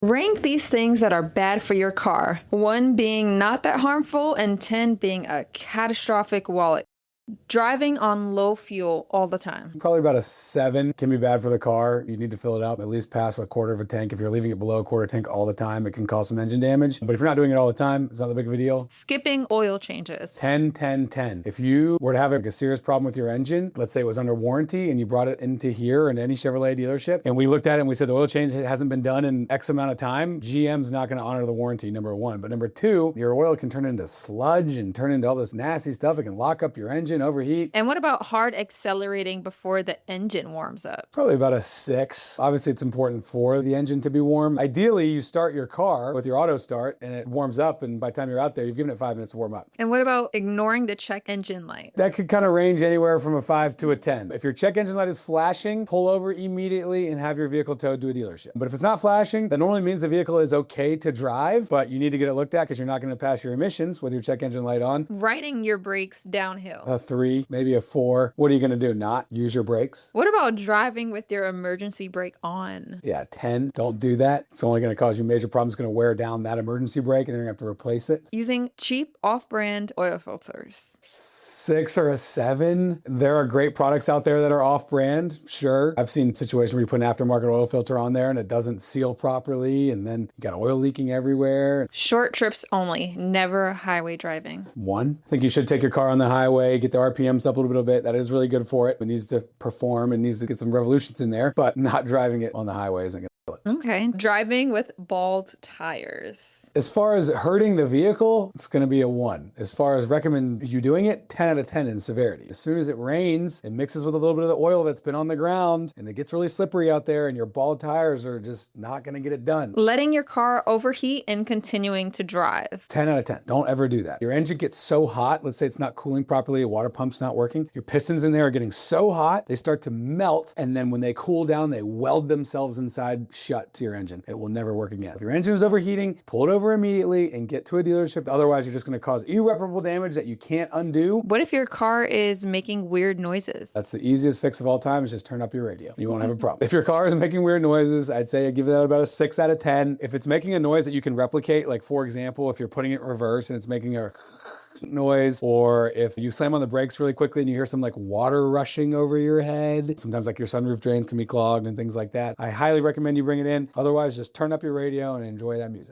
Rank these things that are bad for your car. 1 being not that harmful, and 10 being a catastrophic wallet. Driving on low fuel all the time. Probably about a 7 can be bad for the car. You need to fill it up, at least past a quarter of a tank. If you're leaving it below a quarter tank all the time, it can cause some engine damage. But if you're not doing it all the time, it's not that big of a deal. Skipping oil changes. 10, 10, 10. If you were to have a serious problem with your engine, let's say it was under warranty and you brought it into here in any Chevrolet dealership, and we looked at it and we said the oil change hasn't been done in X amount of time, GM's not gonna honor the warranty, number 1. But number 2, your oil can turn into sludge and turn into all this nasty stuff. It can lock up your engine, overheat. And what about hard accelerating before the engine warms up? Probably about a 6. Obviously, it's important for the engine to be warm. Ideally, you start your car with your auto start and it warms up, and by the time you're out there, you've given it 5 minutes to warm up. And what about ignoring the check engine light? That could kind of range anywhere from a 5 to a 10. If your check engine light is flashing, pull over immediately and have your vehicle towed to a dealership. But if it's not flashing, that normally means the vehicle is okay to drive, but you need to get it looked at because you're not going to pass your emissions with your check engine light on. Riding your brakes downhill. A 3, maybe a 4. What are you going to do? Not use your brakes? What about driving with your emergency brake on? Yeah, 10. Don't do that. It's only going to cause you major problems. It's going to wear down that emergency brake and then you're going to have to replace it. Using cheap off-brand oil filters. 6 or a 7. There are great products out there that are off-brand, sure. I've seen situations where you put an aftermarket oil filter on there and it doesn't seal properly, and then you got oil leaking everywhere. Short trips only, never highway driving. 1. I think you should take your car on the highway, get the RPMs up a little bit. That is really good for it. It needs to perform and needs to get some revolutions in there, but not driving it on the highway isn't going to do it. Okay. Driving with bald tires. As far as hurting the vehicle, it's going to be a 1. As far as recommend you doing it, 10 out of 10 in severity. As soon as it rains, it mixes with a little bit of the oil that's been on the ground and it gets really slippery out there and your bald tires are just not going to get it done. Letting your car overheat and continuing to drive. 10 out of 10. Don't ever do that. Your engine gets so hot, let's say it's not cooling properly, a water pump's not working, your pistons in there are getting so hot, they start to melt, and then when they cool down, they weld themselves inside shut to your engine. It will never work again. If your engine is overheating, pull it over immediately and get to a dealership. Otherwise, you're just going to cause irreparable damage that you can't undo. What if your car is making weird noises? That's the easiest fix of all time, is just turn up your radio. You won't have a problem. If your car is making weird noises, I'd say I give that about a 6 out of 10. If it's making a noise that you can replicate, like for example, if you're putting it in reverse and it's making a noise, or if you slam on the brakes really quickly and you hear some like water rushing over your head, sometimes like your sunroof drains can be clogged and things like that, I highly recommend you bring it in. Otherwise, just turn up your radio and enjoy that music.